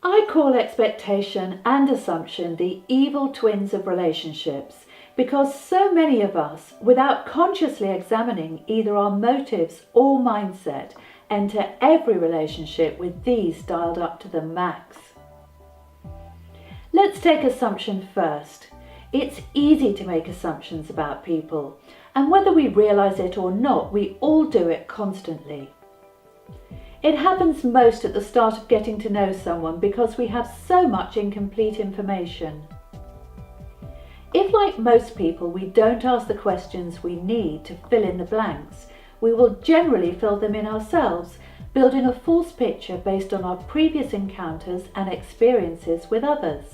I call expectation and assumption the evil twins of relationships because so many of us, without consciously examining either our motives or mindset, enter every relationship with these dialed up to the max. Let's take assumption first. It's easy to make assumptions about people, and whether we realize it or not, we all do it constantly. It happens most at the start of getting to know someone because we have so much incomplete information. If, like most people, we don't ask the questions we need to fill in the blanks, we will generally fill them in ourselves, building a false picture based on our previous encounters and experiences with others.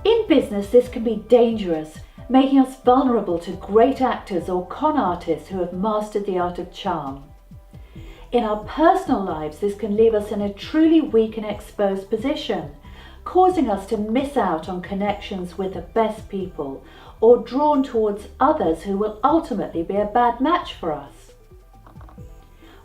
In business, this can be dangerous, making us vulnerable to great actors or con artists who have mastered the art of charm. In our personal lives, this can leave us in a truly weak and exposed position, causing us to miss out on connections with the best people or drawn towards others who will ultimately be a bad match for us.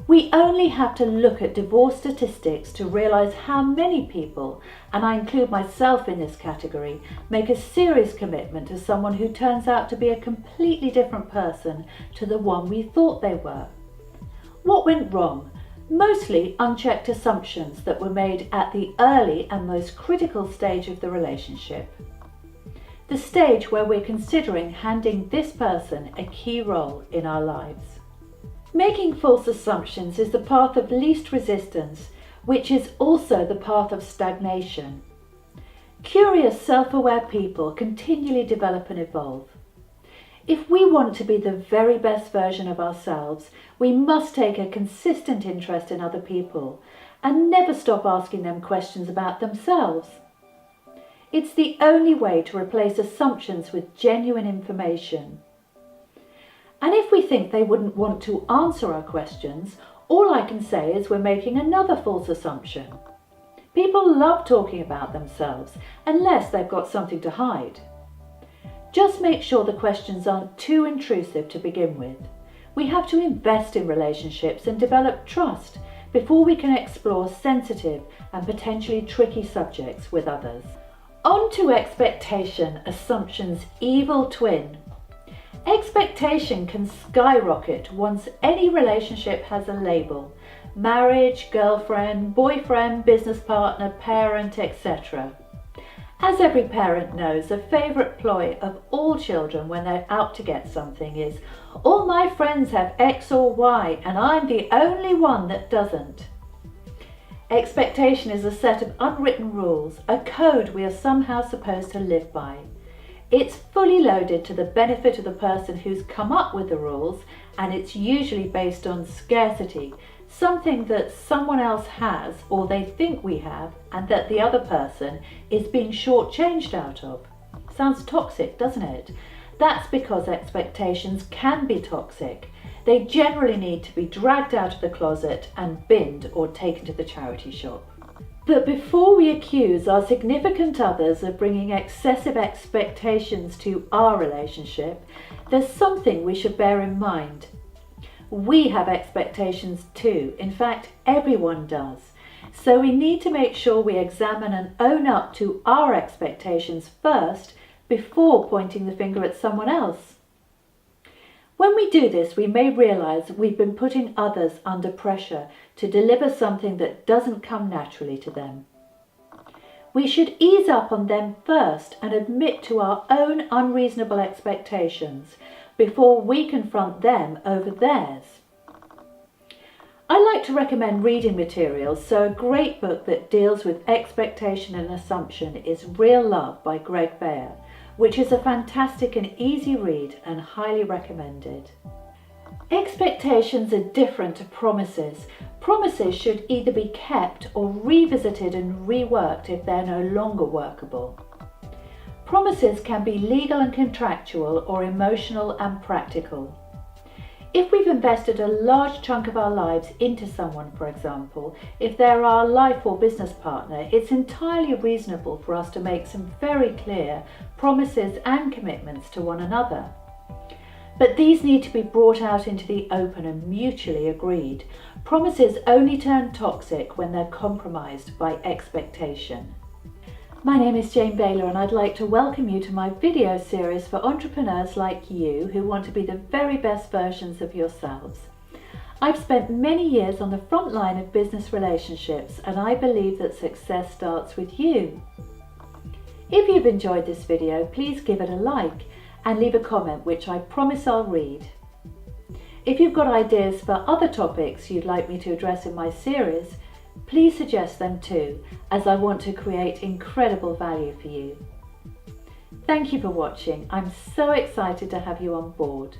We only have to look at divorce statistics to realize how many people, and I include myself in this category, make a serious commitment to someone who turns out to be a completely different person to the one we thought they were. What went wrong? Mostly unchecked assumptions that were made at the early and most critical stage of the relationship. The stage where we're considering handing this person a key role in our lives. Making false assumptions is the path of least resistance, which is also the path of stagnation. Curious, self-aware people continually develop and evolve. If we want to be the very best version of ourselves, we must take a consistent interest in other people and never stop asking them questions about themselves. It's the only way to replace assumptions with genuine information. And if we think they wouldn't want to answer our questions, all I can say is we're making another false assumption. People love talking about themselves unless they've got something to hide. Just make sure the questions aren't too intrusive to begin with. We have to invest in relationships and develop trust before we can explore sensitive and potentially tricky subjects with others. On to expectation, assumption's evil twin. Expectation can skyrocket once any relationship has a label: marriage, girlfriend, boyfriend, business partner, parent, etc. As every parent knows, a favourite ploy of all children when they're out to get something is, all my friends have X or Y and I'm the only one that doesn't. Expectation is a set of unwritten rules, a code we are somehow supposed to live by. It's fully loaded to the benefit of the person who's come up with the rules, and it's usually based on scarcity, something that someone else has or they think we have and that the other person is being shortchanged out of. Sounds toxic, doesn't it? That's because expectations can be toxic. They generally need to be dragged out of the closet and binned or taken to the charity shop. But before we accuse our significant others of bringing excessive expectations to our relationship, there's something we should bear in mind. We have expectations too. In fact, everyone does. So we need to make sure we examine and own up to our expectations first before pointing the finger at someone else. When we do this, we may realize we've been putting others under pressure to deliver something that doesn't come naturally to them. We should ease up on them first and admit to our own unreasonable expectations before we confront them over theirs. I like to recommend reading materials, so a great book that deals with expectation and assumption is Real Love by Greg Bear, which is a fantastic and easy read and highly recommended. Expectations are different to promises. Promises should either be kept or revisited and reworked if they're no longer workable. Promises can be legal and contractual or emotional and practical. If we've invested a large chunk of our lives into someone, for example, if they're our life or business partner, it's entirely reasonable for us to make some very clear promises and commitments to one another. But these need to be brought out into the open and mutually agreed. Promises only turn toxic when they're compromised by expectation. My name is Jane Baylor and I'd like to welcome you to my video series for entrepreneurs like you who want to be the very best versions of yourselves. I've spent many years on the front line of business relationships and I believe that success starts with you. If you've enjoyed this video, please give it a like and leave a comment which I promise I'll read. If you've got ideas for other topics you'd like me to address in my series, please suggest them too, as I want to create incredible value for you. Thank you for watching. I'm so excited to have you on board.